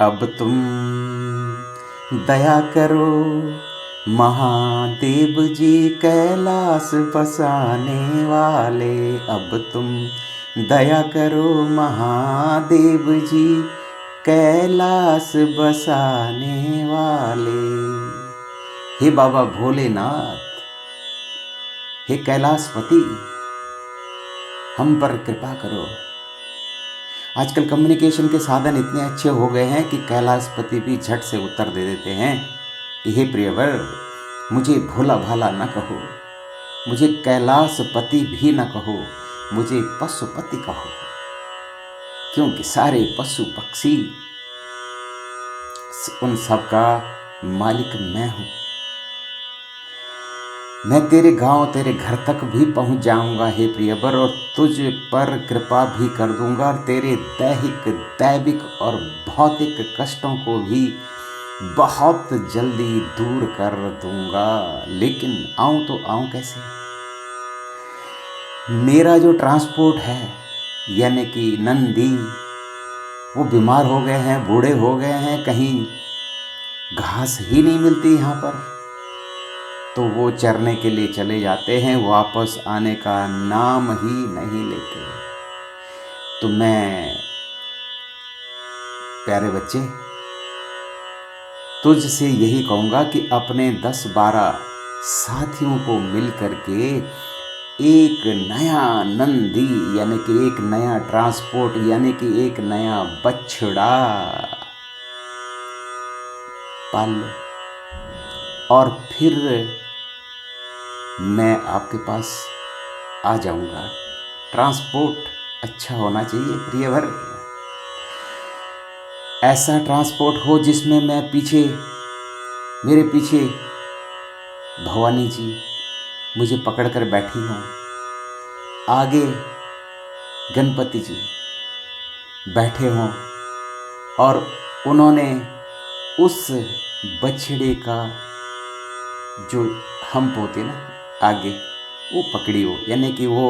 अब तुम दया करो महादेव जी कैलाश बसाने वाले। अब तुम दया करो महादेव जी कैलाश बसाने वाले। हे बाबा भोलेनाथ, हे कैलाशपति, हम पर कृपा करो। आजकल कम्युनिकेशन के साधन इतने अच्छे हो गए हैं कि कैलाशपति भी झट से उत्तर दे देते हैं कि हे प्रियवर, मुझे भोला भाला न कहो, मुझे कैलाशपति भी न कहो, मुझे पशुपति कहो, क्योंकि सारे पशु पक्षी उन सब का मालिक मैं हूँ। मैं तेरे गांव, तेरे घर तक भी पहुंच जाऊंगा हे प्रियवर, और तुझ पर कृपा भी कर दूंगा, और तेरे दैहिक, दैविक और भौतिक कष्टों को भी बहुत जल्दी दूर कर दूंगा। लेकिन आऊं तो आऊं कैसे? मेरा जो ट्रांसपोर्ट है, यानी कि नंदी, वो बीमार हो गए हैं, बूढ़े हो गए हैं, कहीं घास ही नहीं मिलती यहाँ पर, तो वो चरने के लिए चले जाते हैं, वापस आने का नाम ही नहीं लेते। तो मैं, प्यारे बच्चे, तुझसे यही कहूँगा कि अपने 10-12 साथियों को मिल करके एक नया नंदी, यानी कि एक नया ट्रांसपोर्ट, यानी कि एक नया बछड़ा पाल लो, और फिर मैं आपके पास आ जाऊंगा। ट्रांसपोर्ट अच्छा होना चाहिए प्रियवर, ऐसा ट्रांसपोर्ट हो जिसमें मैं पीछे, मेरे पीछे भवानी जी मुझे पकड़कर बैठी हों, आगे गणपति जी बैठे हों, और उन्होंने उस बछड़े का जो हम्प होते ना आगे, वो पकड़ी हो, यानी कि वो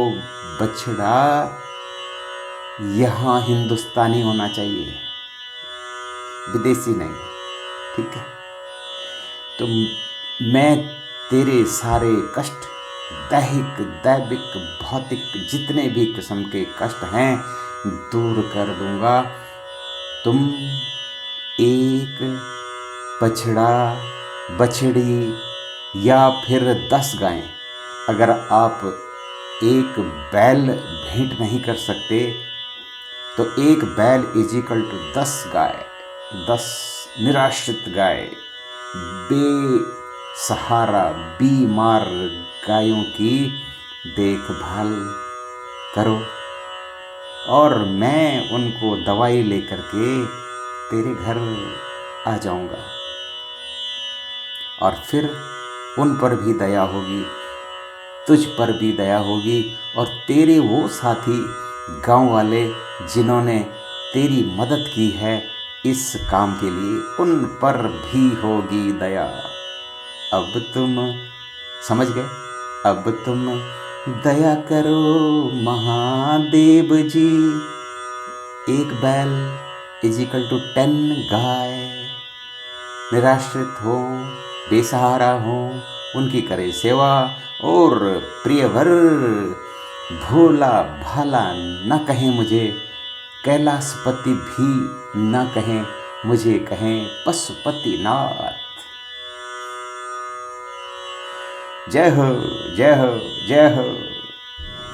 बछड़ा यहाँ हिंदुस्तानी होना चाहिए, विदेशी नहीं। ठीक है? तो मैं तेरे सारे कष्ट, दैहिक, दैविक, भौतिक, जितने भी किस्म के कष्ट हैं, दूर कर दूंगा। तुम एक बछड़ा, बछड़ी या फिर 10 गायें, अगर आप एक बैल भेंट नहीं कर सकते, तो एक बैल इजिकल टू 10 गाय, 10 निराश्रित गाय, बेसहारा बीमार गायों की देखभाल करो, और मैं उनको दवाई लेकर के तेरे घर आ जाऊंगा, और फिर उन पर भी दया होगी, तुझ पर भी दया होगी, और तेरे वो साथी गांव वाले जिन्होंने तेरी मदद की है इस काम के लिए, उन पर भी होगी दया। अब तुम समझ गए? अब तुम दया करो महादेव जी, एक बैल इजिकल टू 10 गाय, निराश्रित हो, बेसहारा हो, उनकी करे सेवा, और प्रियवर भोला भाला न कहें मुझे, कैलाशपति भी न कहें मुझे, कहें पशुपतिनाथ। जय हो, जय हो, जय हो।